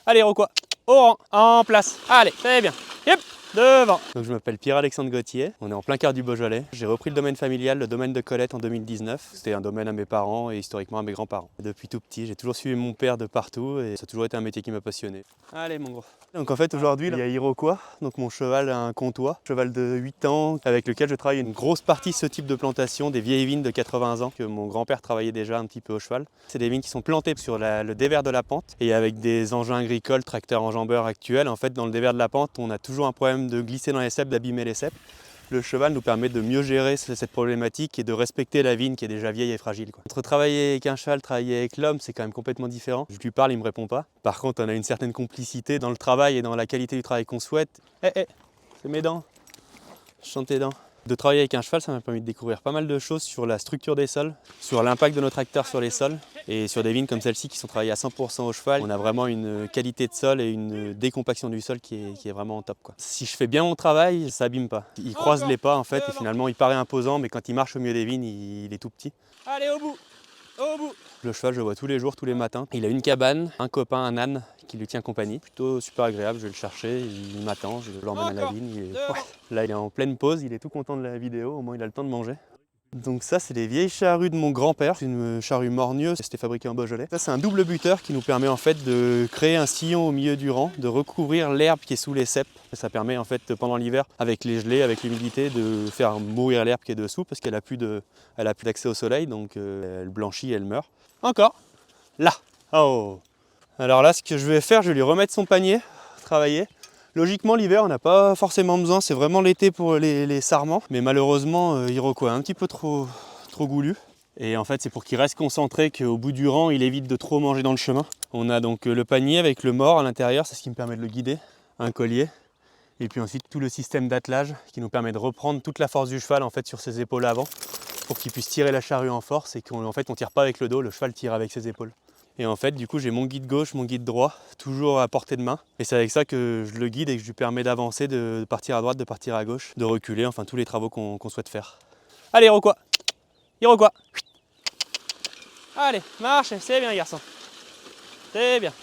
Allez, Iroquois, au rang, en place. Allez, c'est bien. Yep, devant. Donc je m'appelle Pierre-Alexandre Gauthier, on est en plein cœur du Beaujolais. J'ai repris le domaine familial, le domaine de Colette en 2019. C'était un domaine à mes parents et historiquement à mes grands-parents. Depuis tout petit, j'ai toujours suivi mon père de partout et ça a toujours été un métier qui m'a passionné. Allez mon gros. Donc en fait aujourd'hui il y a Iroquois, donc mon cheval a un comtois, cheval de 8 ans avec lequel je travaille une grosse partie de ce type de plantation, des vieilles vignes de 80 ans que mon grand-père travaillait déjà un petit peu au cheval. C'est des vignes qui sont plantées sur le dévers de la pente et avec des engins agricoles, tracteurs enjambeurs actuels. En fait dans le dévers de la pente on a toujours un problème de glisser dans les ceps, d'abîmer les ceps. Le cheval nous permet de mieux gérer cette problématique et de respecter la vigne qui est déjà vieille et fragile. Entre travailler avec un cheval, travailler avec l'homme, c'est quand même complètement différent. Je lui parle, il ne me répond pas. Par contre, on a une certaine complicité dans le travail et dans la qualité du travail qu'on souhaite. C'est mes dents. Je chante tes dents. De travailler avec un cheval, ça m'a permis de découvrir pas mal de choses sur la structure des sols, sur l'impact de nos tracteurs sur les sols. Et sur des vignes comme celle-ci qui sont travaillées à 100% au cheval, on a vraiment une qualité de sol et une décompaction du sol qui est vraiment top, quoi. Si je fais bien mon travail, ça abîme pas. Il croise les pas en fait et finalement il paraît imposant, mais quand il marche au milieu des vignes, il est tout petit. Allez au bout, au bout. Le cheval, je le vois tous les jours, tous les matins. Il a une cabane, un copain, un âne qui lui tient compagnie. Plutôt super agréable, je vais le chercher, il m'attend, je l'emmène à la vigne. Là il est en pleine pause, il est tout content de la vidéo, au moins il a le temps de manger. Donc ça c'est les vieilles charrues de mon grand-père, c'est une charrue Mornieux, c'était fabriqué en Beaujolais. Ça c'est un double buteur qui nous permet en fait de créer un sillon au milieu du rang, de recouvrir l'herbe qui est sous les ceps. Ça permet en fait pendant l'hiver, avec les gelées, avec l'humidité, de faire mourir l'herbe qui est dessous parce qu'elle a plus d'accès au soleil, donc elle blanchit et elle meurt. Encore, là, oh. Alors là ce que je vais faire, je vais lui remettre son panier, travailler. Logiquement, l'hiver, on n'a pas forcément besoin, c'est vraiment l'été pour les sarments. Mais malheureusement, Iroquois est un petit peu trop goulu. Et en fait, c'est pour qu'il reste concentré qu'au bout du rang, il évite de trop manger dans le chemin. On a donc le panier avec le mors à l'intérieur, c'est ce qui me permet de le guider. Un collier. Et puis ensuite, tout le système d'attelage qui nous permet de reprendre toute la force du cheval en fait, sur ses épaules avant pour qu'il puisse tirer la charrue en force et qu'en fait, on tire pas avec le dos, le cheval tire avec ses épaules. Et en fait, du coup, j'ai mon guide gauche, mon guide droit, toujours à portée de main. Et c'est avec ça que je le guide et que je lui permets d'avancer, de partir à droite, de partir à gauche, de reculer, enfin tous les travaux qu'on souhaite faire. Allez, Iroquois, Iroquois. Allez, marche, c'est bien, garçon. C'est bien.